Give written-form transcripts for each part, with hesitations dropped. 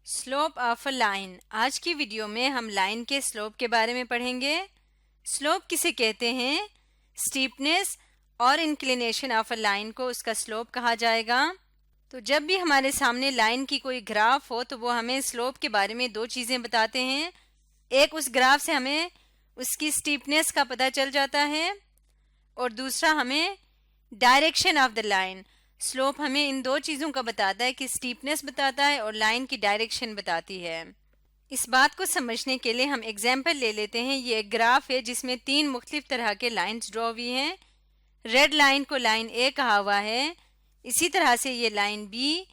Slope of a line. आज की video में हम लाइन के स्लोप के बारे में पढ़ेंगे। स्लोप किसे कहते हैं? स्टीपनेस और इंक्लिनेशन ऑफ अ लाइन को उसका स्लोप कहा जाएगा। तो जब भी हमारे सामने लाइन की कोई ग्राफ हो तो वो हमें स्लोप के बारे में दो चीज़ें बताते हैं। एक, उस ग्राफ से हमें उसकी स्टीपनेस का पता चल जाता है और दूसरा हमें direction of the line. Slope हमें इन दो चीज़ों का बताता है कि स्टीपनेस बताता है और लाइन की डायरेक्शन बताती है। इस बात को समझने के लिए हम एग्जाम्पल ले लेते हैं। ये एक ग्राफ है जिसमें तीन मुख्तलिफ तरह के लाइंस ड्रॉ हुई हैं। रेड लाइन को लाइन ए कहा हुआ है, इसी तरह से ये लाइन बी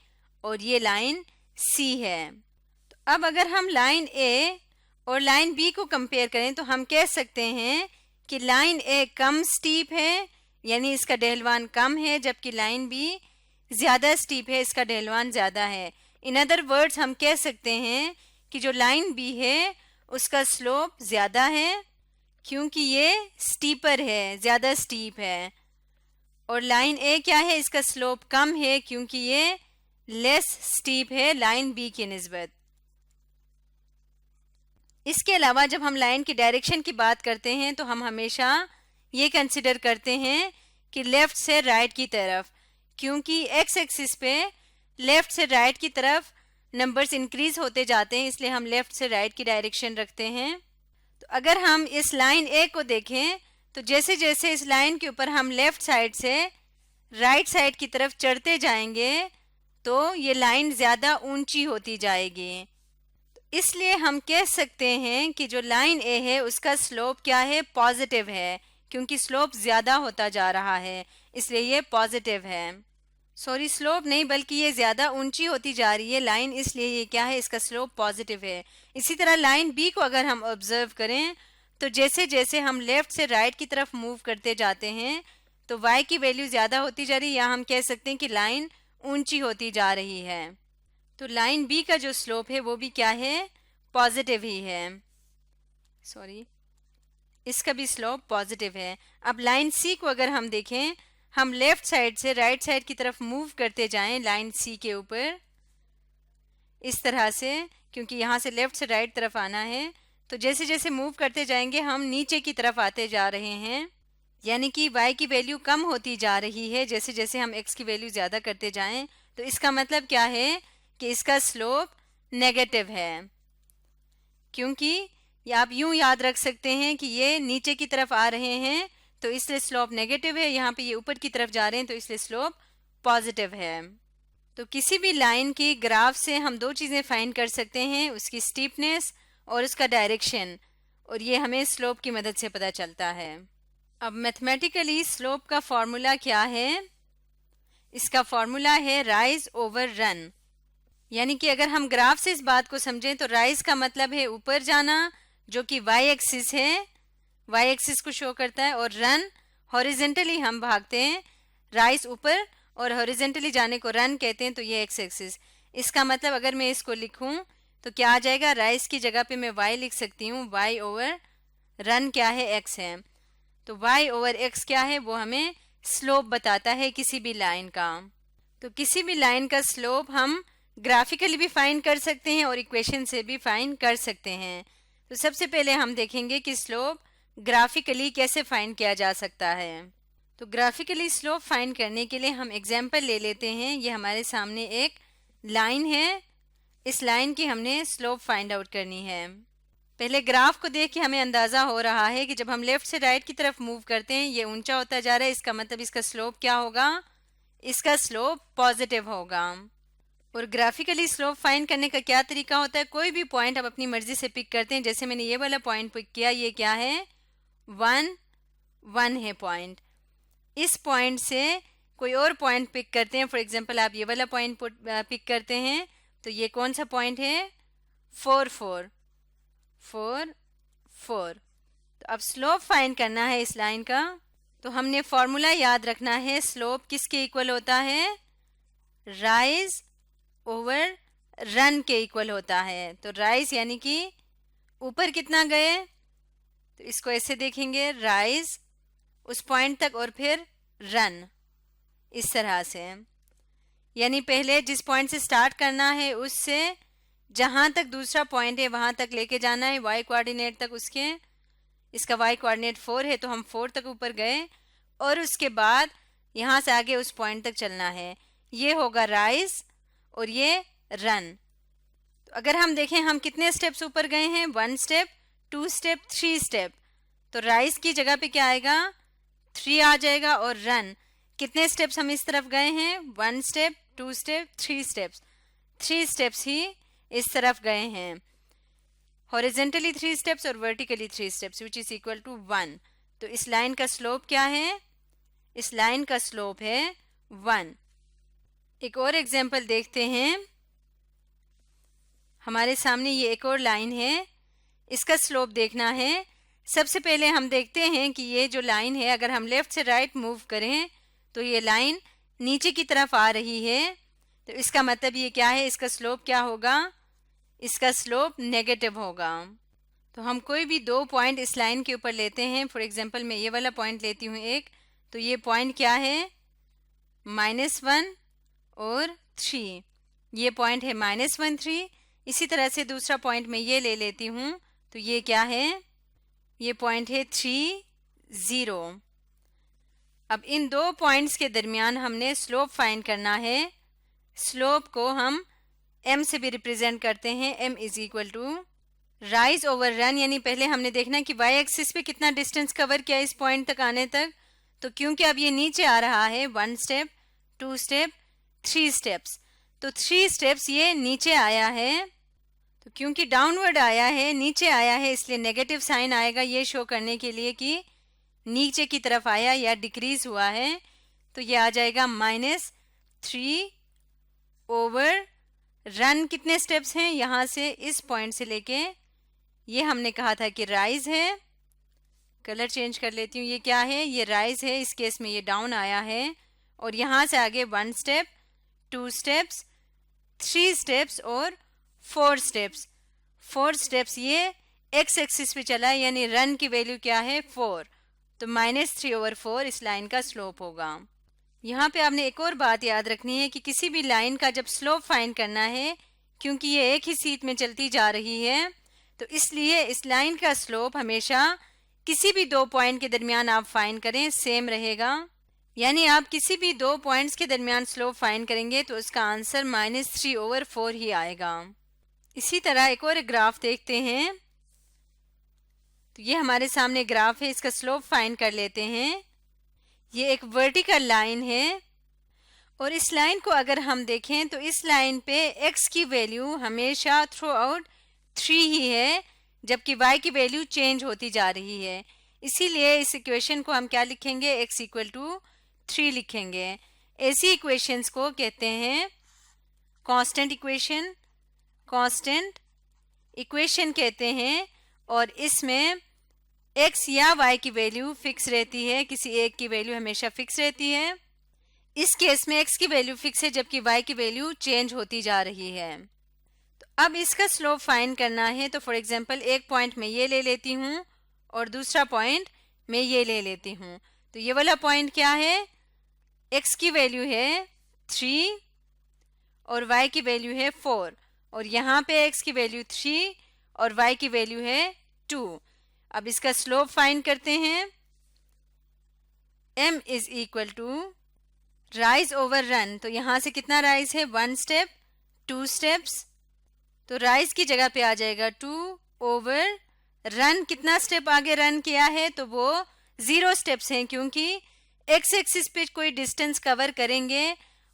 और ये लाइन सी है। तो अब अगर हम लाइन ए और लाइन बी को कंपेयर करें तो हम कह सकते हैं कि लाइन ए कम स्टीप है, यानी इसका ढलवान कम है, जबकि लाइन बी ज़्यादा स्टीप है, इसका ढलवान ज़्यादा है। इन अदर वर्ड्स हम कह सकते हैं कि जो लाइन बी है उसका स्लोप ज़्यादा है क्योंकि ये स्टीपर है, ज़्यादा स्टीप है। और लाइन ए क्या है? इसका स्लोप कम है क्योंकि ये लेस स्टीप है लाइन बी की निस्बत। इसके अलावा जब हम लाइन की डायरेक्शन की बात करते हैं तो हम हमेशा ये कंसिडर करते हैं कि लेफ्ट से राइट की तरफ, क्योंकि एक्स एक्सिस पे लेफ्ट से राइट की तरफ नंबर्स इंक्रीज होते जाते हैं, इसलिए हम लेफ्ट से राइट की डायरेक्शन रखते हैं। तो अगर हम इस लाइन ए को देखें तो जैसे जैसे इस लाइन के ऊपर हम लेफ्ट साइड से राइट साइड की तरफ चढ़ते जाएंगे तो ये लाइन ज़्यादा ऊंची होती जाएगी। इसलिए हम कह सकते हैं कि जो लाइन ए है उसका स्लोप क्या है? पॉजिटिव है, क्योंकि स्लोप ज़्यादा होता जा रहा है, इसलिए ये पॉजिटिव है। सॉरी, स्लोप नहीं बल्कि ये ज़्यादा ऊंची होती जा रही है लाइन, इसलिए ये क्या है? इसका स्लोप पॉजिटिव है। इसी तरह लाइन बी को अगर हम ऑब्जर्व करें तो जैसे जैसे हम लेफ्ट से राइट की तरफ मूव करते जाते हैं तो y की वैल्यू ज़्यादा होती जा रही है, या हम कह सकते हैं कि लाइन ऊंची होती जा रही है। तो लाइन बी का जो स्लोप है वो भी क्या है? पॉजिटिव ही है। सॉरी, इसका भी स्लोप पॉजिटिव है। अब लाइन सी को अगर हम देखें, हम लेफ्ट साइड से राइट साइड की तरफ मूव करते जाएं लाइन सी के ऊपर इस तरह से, क्योंकि यहाँ से लेफ्ट से राइट तरफ आना है, तो जैसे जैसे मूव करते जाएंगे हम नीचे की तरफ आते जा रहे हैं, यानी कि y की वैल्यू कम होती जा रही है जैसे जैसे हम x की वैल्यू ज़्यादा करते जाएं। तो इसका मतलब क्या है कि इसका स्लोप नेगेटिव है, क्योंकि ये आप यूं याद रख सकते हैं कि ये नीचे की तरफ आ रहे हैं तो इसलिए स्लोप नेगेटिव है, यहाँ पे ये ऊपर की तरफ जा रहे हैं तो इसलिए स्लोप पॉजिटिव है। तो किसी भी लाइन की ग्राफ से हम दो चीज़ें फाइंड कर सकते हैं, उसकी स्टीपनेस और उसका डायरेक्शन, और ये हमें स्लोप की मदद से पता चलता है। अब मैथमेटिकली स्लोप का फॉर्मूला क्या है? इसका फॉर्मूला है राइज ओवर रन। यानी कि अगर हम ग्राफ से इस बात को समझें तो राइज का मतलब है ऊपर जाना, जो कि y एक्सिस है, y एक्सिस को शो करता है, और रन हॉरिजेंटली हम भागते हैं, राइज ऊपर और हॉरिजेंटली जाने को रन कहते हैं, तो ये x एक्सिस। इसका मतलब अगर मैं इसको लिखूं तो क्या आ जाएगा? राइज की जगह पे मैं y लिख सकती हूँ, y ओवर रन क्या है? x है। तो y ओवर x क्या है? वो हमें स्लोप बताता है किसी भी लाइन का। तो किसी भी लाइन का स्लोप हम ग्राफिकली भी फाइंड कर सकते हैं और इक्वेशन से भी फाइंड कर सकते हैं। तो सबसे पहले हम देखेंगे कि स्लोप ग्राफिकली कैसे फाइंड किया जा सकता है। तो ग्राफिकली स्लोप फाइंड करने के लिए हम एग्जाम्पल ले लेते हैं। ये हमारे सामने एक लाइन है, इस लाइन की हमने स्लोप फाइंड आउट करनी है। पहले ग्राफ को देख के हमें अंदाज़ा हो रहा है कि जब हम लेफ्ट से राइट की तरफ मूव करते हैं ये ऊंचा होता जा रहा है, इसका मतलब इसका स्लोप क्या होगा? इसका स्लोप पॉजिटिव होगा। और ग्राफिकली स्लोप फाइंड करने का क्या तरीका होता है? कोई भी पॉइंट आप अपनी मर्जी से पिक करते हैं, जैसे मैंने ये वाला पॉइंट पिक किया, ये क्या है? 1 है पॉइंट। इस पॉइंट से कोई और पॉइंट पिक करते हैं, फॉर एग्जांपल आप ये वाला पॉइंट पिक करते हैं, तो ये कौन सा पॉइंट है? 4 तो अब स्लोप फाइंड करना है इस लाइन का, तो हमने फॉर्मूला याद रखना है। स्लोप किसके इक्वल होता है? राइज ओवर रन के इक्वल होता है। तो राइज यानी कि ऊपर कितना गए, तो इसको ऐसे देखेंगे, राइज उस पॉइंट तक और फिर रन, इस तरह से। यानी पहले जिस पॉइंट से स्टार्ट करना है उससे जहाँ तक दूसरा पॉइंट है वहाँ तक लेके जाना है, y कोऑर्डिनेट तक उसके। इसका y कोऑर्डिनेट 4 है तो हम 4 तक ऊपर गए और उसके बाद यहाँ से आगे उस पॉइंट तक चलना है। ये होगा राइज और ये रन। तो अगर हम देखें हम कितने स्टेप्स ऊपर गए हैं, 1 स्टेप, 2 स्टेप, 3 स्टेप। तो राइज की जगह पे क्या आएगा, 3 आ जाएगा। और रन कितने स्टेप्स हम इस तरफ गए हैं, 1 स्टेप, 2 स्टेप, 3 स्टेप्स। 3 स्टेप्स ही इस तरफ गए हैं, हॉरिजेंटली 3 स्टेप्स और vertically 3 steps, which is equal to 1। तो इस लाइन का स्लोप क्या है, इस लाइन का स्लोप है 1। एक और एग्जांपल देखते हैं। हमारे सामने ये एक और लाइन है, इसका स्लोप देखना है। सबसे पहले हम देखते हैं कि ये जो लाइन है अगर हम लेफ्ट से राइट मूव करें तो ये लाइन नीचे की तरफ आ रही है। तो इसका मतलब ये क्या है, इसका स्लोप क्या होगा, इसका स्लोप नेगेटिव होगा। तो हम कोई भी 2 पॉइंट इस लाइन के ऊपर लेते हैं। फॉर एग्जांपल मैं ये वाला पॉइंट लेती हूँ एक, तो ये पॉइंट क्या है, -1 और 3। ये पॉइंट है -1, 3। इसी तरह से दूसरा पॉइंट मैं ये ले लेती हूँ, तो ये क्या है, ये पॉइंट है 3, 0। अब इन 2 पॉइंट्स के दरमियान हमने स्लोप फाइंड करना है। स्लोप को हम m से भी रिप्रेजेंट करते हैं। m is equal to rise over run, यानी पहले हमने देखना कि y एक्सिस पे कितना डिस्टेंस कवर किया इस पॉइंट तक आने तक। तो क्योंकि अब ये नीचे आ रहा है, 1 स्टेप, 2 स्टेप, 3 स्टेप्स, तो 3 स्टेप्स ये नीचे आया है। तो क्योंकि डाउनवर्ड आया है, नीचे आया है, इसलिए नेगेटिव साइन आएगा, ये शो करने के लिए कि नीचे की तरफ आया या डिक्रीज हुआ है। तो ये आ जाएगा -3 ओवर रन। कितने स्टेप्स हैं, यहाँ से इस पॉइंट से लेके, ये हमने कहा था कि राइज है। कलर चेंज कर लेती हूँ, ये क्या है, ये राइज है, इस केस में ये डाउन आया है। और यहाँ से आगे 1 स्टेप, 2 स्टेप्स, 3 स्टेप्स और 4 स्टेप्स। 4 स्टेप्स ये एक्स एक्सिस पे चला है, यानी रन की वैल्यू क्या है, 4। तो -3 ओवर 4 इस लाइन का स्लोप होगा। यहाँ पे आपने एक और बात याद रखनी है कि किसी भी लाइन का जब स्लोप फाइंड करना है, क्योंकि ये एक ही सीट में चलती जा रही है, तो इसलिए इस लाइन का स्लोप हमेशा किसी भी 2 पॉइंट के दरमियान आप फाइंड करें, सेम रहेगा। यानी आप किसी भी 2 पॉइंट्स के दरमियान स्लोप फाइंड करेंगे तो उसका आंसर -3 ओवर 4 ही आएगा। इसी तरह एक और ग्राफ देखते हैं। तो ये हमारे सामने ग्राफ है, इसका स्लोप फाइंड कर लेते हैं। ये एक वर्टिकल लाइन है और इस लाइन को अगर हम देखें तो इस लाइन पे x की वैल्यू हमेशा थ्रू आउट 3 ही है, जबकि y की वैल्यू चेंज होती जा रही है। इसीलिए इस इक्वेशन को हम क्या लिखेंगे, x इक्वल टू 3 लिखेंगे। ऐसी इक्वेशंस को कहते हैं कांस्टेंट इक्वेशन, कांस्टेंट इक्वेशन कहते हैं। और इसमें x या y की वैल्यू फिक्स रहती है, किसी एक की वैल्यू हमेशा फिक्स रहती है। इस केस में x की वैल्यू फिक्स है जबकि y की वैल्यू चेंज होती जा रही है। तो अब इसका स्लोप फाइंड करना है। तो फॉर एग्जांपल एक पॉइंट मैं ये ले लेती हूँ और दूसरा पॉइंट मैं ये ले लेती हूँ। तो ये वाला पॉइंट क्या है, x की वैल्यू है 3 और y की वैल्यू है 4, और यहाँ पे x की वैल्यू 3 और y की वैल्यू है 2। अब इसका स्लोप फाइंड करते हैं। m is equal to rise over run. तो यहाँ से कितना राइज है, 1 स्टेप, 2 स्टेप्स, तो राइज की जगह पे आ जाएगा 2 ओवर रन। कितना स्टेप आगे रन किया है, तो वो 0 स्टेप्स हैं, क्योंकि एक्स एक्सिस पे कोई डिस्टेंस कवर करेंगे,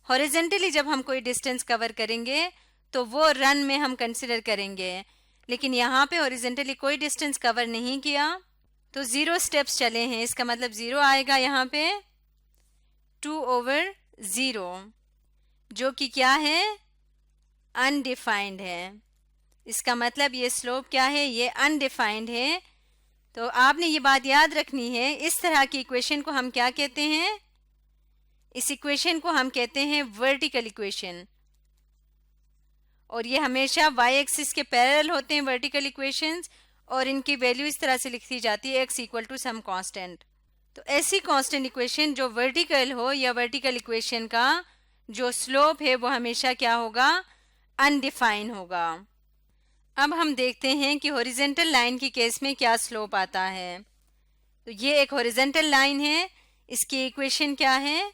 हॉरिजेंटली जब हम कोई डिस्टेंस कवर करेंगे तो वो रन में हम कंसिडर करेंगे। लेकिन यहाँ पे हॉरिजेंटली कोई डिस्टेंस कवर नहीं किया तो 0 स्टेप्स चले हैं, इसका मतलब 0 आएगा यहाँ पे 2 ओवर 0, जो कि क्या है, अनडिफाइंड है। इसका मतलब ये स्लोप क्या है, ये अनडिफाइंड है। तो आपने ये बात याद रखनी है। इस तरह की इक्वेशन को हम क्या कहते हैं, इस इक्वेशन को हम कहते हैं वर्टिकल इक्वेशन, और ये हमेशा y एक्सिस के पैरेलल होते हैं वर्टिकल इक्वेशंस, और इनकी वैल्यू इस तरह से लिखी जाती है x equal to some constant. तो ऐसी कांस्टेंट इक्वेशन जो वर्टिकल हो या वर्टिकल इक्वेशन का जो स्लोप है वो हमेशा क्या होगा, अनडिफाइन होगा। अब हम देखते हैं कि हॉरिजॉन्टल लाइन की केस में क्या स्लोप आता है। तो ये एक हॉरिजॉन्टल लाइन है, इसकी इक्वेशन क्या है,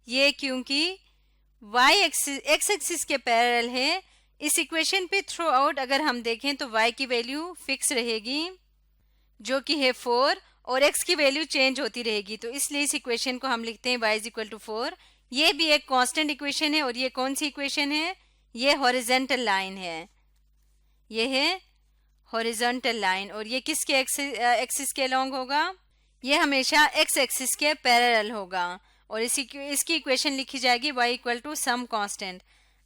ये क्योंकि y एक्स एक्सिस के पैरेलल है, इस इक्वेशन पे थ्रू आउट अगर हम देखें तो y की वैल्यू फिक्स रहेगी जो कि है 4 और x की वैल्यू चेंज होती रहेगी। तो इसलिए इस इक्वेशन को हम लिखते हैं y इज इक्वल टू 4। ये भी एक कांस्टेंट इक्वेशन है और ये कौन सी इक्वेशन है, ये हॉरिजॉन्टल लाइन है, ये है हॉरिजॉन्टल लाइन। और ये किसके एक्सिस के अलोंग होगा, ये हमेशा x एक्सिस के पैरेलल होगा और इसकी इक्वेशन लिखी जाएगी y equal to some constant.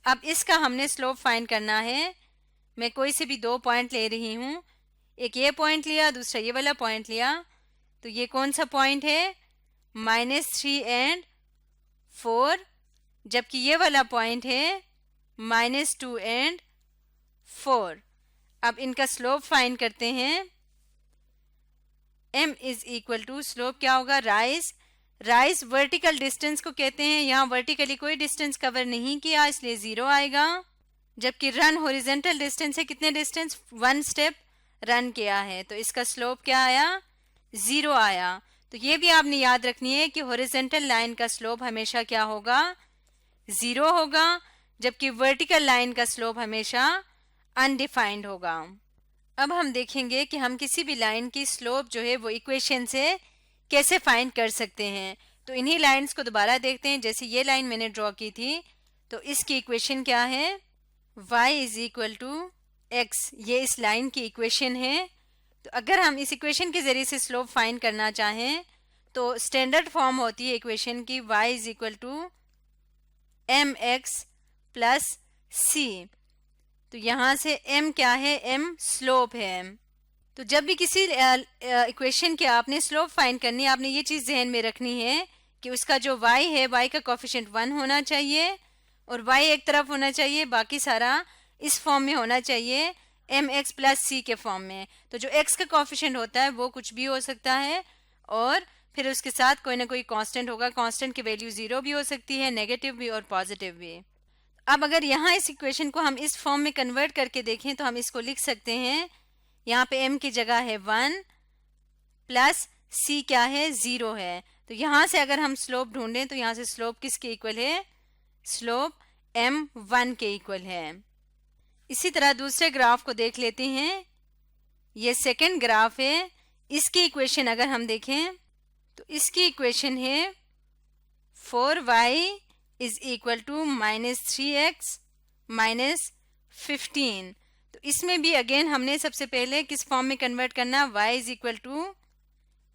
अब इसका हमने स्लोप फाइंड करना है। मैं कोई से भी दो पॉइंट ले रही हूँ, एक ये पॉइंट लिया, दूसरा ये वाला पॉइंट लिया। तो ये कौन सा पॉइंट है, -3 एंड 4, जबकि ये वाला पॉइंट है -2 एंड 4। अब इनका स्लोप फाइंड करते हैं। m is equal to, slope क्या होगा, राइज वर्टिकल डिस्टेंस को कहते हैं। यहाँ वर्टिकली कोई डिस्टेंस कवर नहीं किया इसलिए 0 आएगा, जबकि रन हॉरिजॉन्टल डिस्टेंस है, कितने डिस्टेंस, 1 स्टेप रन किया है, तो इसका स्लोप क्या आया, 0 आया। तो ये भी आपने याद रखनी है कि हॉरिजॉन्टल लाइन का स्लोप हमेशा क्या होगा, 0 होगा, जबकि वर्टिकल लाइन का स्लोप हमेशा अनडिफाइंड होगा। अब हम देखेंगे कि हम किसी भी लाइन की स्लोप जो है वो इक्वेशन से कैसे फाइंड कर सकते हैं। तो इन्हीं लाइंस को दोबारा देखते हैं। जैसे ये लाइन मैंने ड्रॉ की थी, तो इसकी इक्वेशन क्या है, y is equal to x, ये इस लाइन की इक्वेशन है। तो अगर हम इस इक्वेशन के जरिए से स्लोप फाइंड करना चाहें तो स्टैंडर्ड फॉर्म होती है इक्वेशन की y is equal to m x plus c. तो यहाँ से m क्या है, m स्लोप है। तो जब भी किसी इक्वेशन के आपने स्लोप फाइंड करनी है, आपने ये चीज़ जहन में रखनी है कि उसका जो y है, y का कोफिशिएंट 1 होना चाहिए और y एक तरफ होना चाहिए, बाकी सारा इस फॉर्म में होना चाहिए, एम एक्स प्लस सी के फॉर्म में। तो जो x का कोफिशिएंट होता है वो कुछ भी हो सकता है और फिर उसके साथ कोई ना कोई कांस्टेंट होगा। कांस्टेंट की वैल्यू 0 भी हो सकती है, नेगेटिव भी और पॉजिटिव भी। अब अगर यहाँ इस इक्वेशन को हम इस फॉर्म में कन्वर्ट करके देखें तो हम इसको लिख सकते हैं, यहाँ पे m की जगह है 1 प्लस c क्या है, 0 है। तो यहाँ से अगर हम स्लोप ढूंढें तो यहाँ से स्लोप किसके इक्वल है, स्लोप m1 के इक्वल है। इसी तरह दूसरे ग्राफ को देख लेते हैं। ये सेकंड ग्राफ है, इसकी इक्वेशन अगर हम देखें तो इसकी इक्वेशन है 4y is equal to -3x -15। तो इसमें भी अगेन हमने सबसे पहले किस फॉर्म में कन्वर्ट करना, y is equal to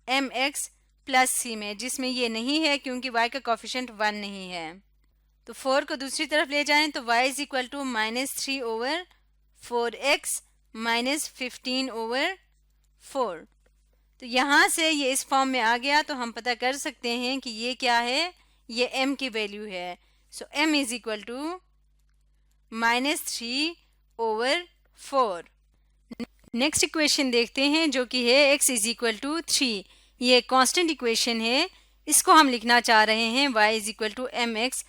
m x plus c में, जिसमें ये नहीं है क्योंकि y का कोफिशिएंट 1 नहीं है। तो 4 को दूसरी तरफ ले जाएं तो y is equal to -3/4x -15/4। तो यहाँ से ये इस फॉर्म में आ गया तो हम पता कर सकते हैं कि ये क्या है, ये m की वैल्यू है। So m is equal to -3/4। Next equation देखते हैं जो कि है x इज इक्वल टू 3। ये कांस्टेंट इक्वेशन है, इसको हम लिखना चाह रहे हैं y is equal to m x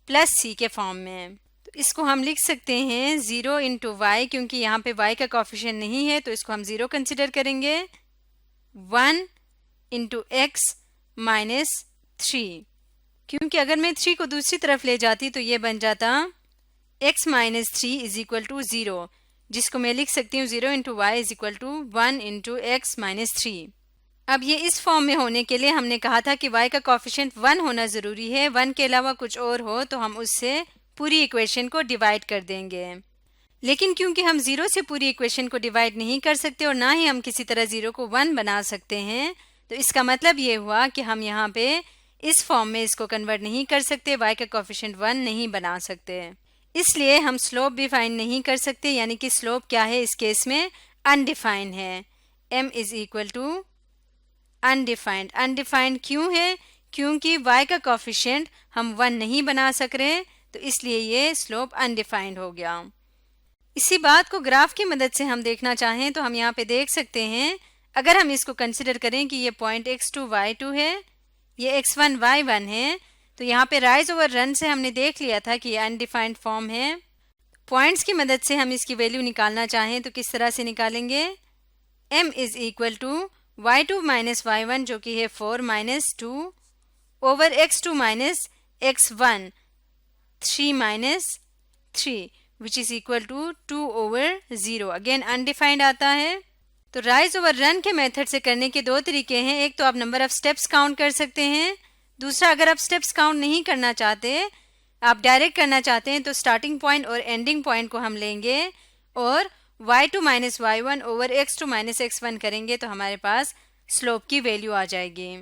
plus c के फॉर्म में। तो इसको हम लिख सकते हैं 0 इंटू वाई, क्योंकि यहाँ पे y का कोफिशिएंट नहीं है तो इसको हम 0 कंसिडर करेंगे, 1 इंटू एक्स -3, क्योंकि अगर मैं 3 को दूसरी तरफ ले जाती तो ये बन जाता x -3 इज इक्वल टू 0, जिसको मैं लिख सकती हूँ 0 into y is equal to 1 into x -3। अब ये इस फॉर्म में होने के लिए हमने कहा था कि y का कोफिशिएंट 1 होना ज़रूरी है, 1 के अलावा कुछ और हो तो हम उससे पूरी इक्वेशन को डिवाइड कर देंगे। लेकिन क्योंकि हम 0 से पूरी इक्वेशन को डिवाइड नहीं कर सकते और ना ही हम किसी तरह 0 को 1 बना सकते हैं, तो इसका मतलब ये हुआ कि हम यहाँ पे इस फॉर्म में इसको कन्वर्ट नहीं कर सकते, y का कोफिशिएंट 1 नहीं बना सकते, इसलिए हम स्लोप भी फाइंड नहीं कर सकते। यानी कि स्लोप क्या है इस केस में, अनडिफाइंड है, m is equal to undefined. Undefined क्यों है, क्योंकि y का कोफिशिएंट हम 1 नहीं बना सक रहे, तो इसलिए ये स्लोप अनडिफाइंड हो गया। इसी बात को ग्राफ की मदद से हम देखना चाहें तो हम यहाँ पे देख सकते हैं, अगर हम इसको कंसिडर करें कि ये पॉइंट x2 y2 है, ये x1 y1 है, तो यहाँ पे राइज ओवर रन से हमने देख लिया था कि ये अनडिफाइंड फॉर्म है। पॉइंट्स की मदद से हम इसकी वैल्यू निकालना चाहें तो किस तरह से निकालेंगे? m is equal to y2 minus y1 जो कि है 4 minus 2 over x2 minus x1 3 minus 3 which is equal to 2 over 0। Again undefined आता है। तो राइज ओवर रन के मेथड से करने के दो तरीके हैं। एक तो आप नंबर ऑफ स्टेप्स काउंट कर सकते हैं, दूसरा अगर आप स्टेप्स काउंट नहीं करना चाहते, आप डायरेक्ट करना चाहते हैं तो स्टार्टिंग पॉइंट और एंडिंग पॉइंट को हम लेंगे और y2 minus y1 over x2 minus x1 करेंगे तो हमारे पास स्लोप की वैल्यू आ जाएगी।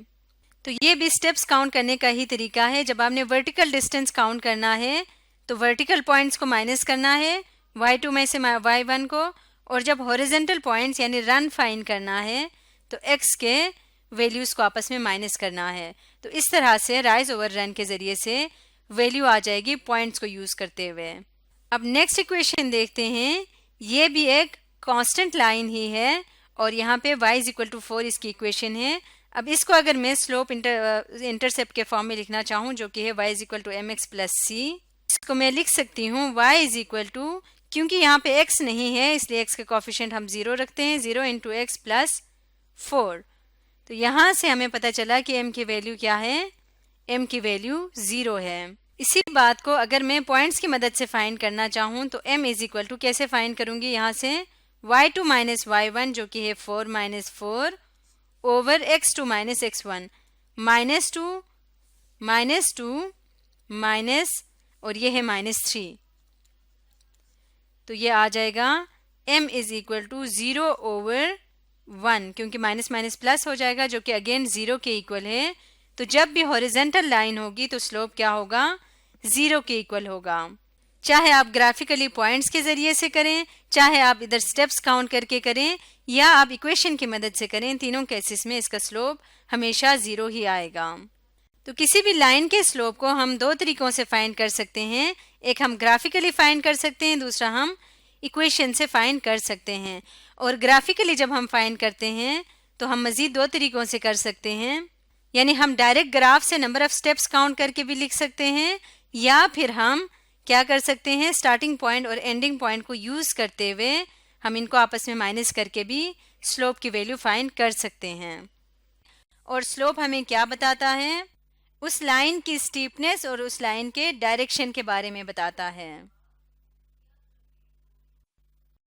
तो ये भी स्टेप्स काउंट करने का ही तरीका है। जब आपने वर्टिकल डिस्टेंस काउंट करना है तो वर्टिकल पॉइंट्स को माइनस करना है y2 में से y1 को, और जब हॉरिजेंटल पॉइंट्स यानी रन फाइंड करना है तो x के वैल्यूज़ को आपस में माइनस करना है। तो इस तरह से राइज ओवर रन के ज़रिए से वैल्यू आ जाएगी पॉइंट्स को यूज़ करते हुए। अब नेक्स्ट इक्वेशन देखते हैं। ये भी एक कांस्टेंट लाइन ही है और यहाँ पे y इज इक्वल टू 4 इसकी इक्वेशन है। अब इसको अगर मैं स्लोप इंटरसेप्ट के फॉर्म में लिखना चाहूँ जो कि है y is equal to m x plus c, इसको मैं लिख सकती हूँ y इज इक्वल टू, क्योंकि यहाँ पे x नहीं है इसलिए x के कोफिशिएंट हम 0 रखते हैं, 0 इंटू एक्स प्लस 4। तो यहाँ से हमें पता चला कि m की वैल्यू क्या है? m की वैल्यू 0 है। इसी बात को अगर मैं पॉइंट्स की मदद से फाइंड करना चाहूँ तो m इज इक्वल टू कैसे फाइंड करूँगी? यहाँ से y2 माइनस y1 जो कि है 4 minus 4 over x2 minus x1 minus 2 minus और ये है माइनस 3। तो ये आ जाएगा m is equal to 0 over 1, क्योंकि माइनस माइनस प्लस हो जाएगा जो कि अगेन 0 के इक्वल है। तो जब भी हॉरिजेंटल लाइन होगी तो स्लोप क्या होगा? 0 के इक्वल होगा। चाहे आप ग्राफिकली पॉइंट्स के ज़रिए से करें, चाहे आप इधर स्टेप्स काउंट करके करें, या आप इक्वेशन की मदद से करें, तीनों केसेस में इसका स्लोप हमेशा 0 ही आएगा। तो किसी भी लाइन के स्लोप को हम दो तरीकों से फाइंड कर सकते हैं। एक हम ग्राफिकली फाइंड कर सकते हैं, दूसरा हम इक्वेशन से फाइंड कर सकते हैं। और ग्राफिकली जब हम फाइंड करते हैं तो हम मज़ीद दो तरीकों से कर सकते हैं, यानी हम डायरेक्ट ग्राफ से नंबर ऑफ स्टेप्स काउंट करके भी लिख सकते हैं, या फिर हम क्या कर सकते हैं, स्टार्टिंग पॉइंट और एंडिंग पॉइंट को यूज़ करते हुए हम इनको आपस में माइनस करके भी स्लोप की वैल्यू फाइंड कर सकते हैं। और स्लोप हमें क्या बताता है? उस लाइन की स्टीपनेस और उस लाइन के डायरेक्शन के बारे में बताता है।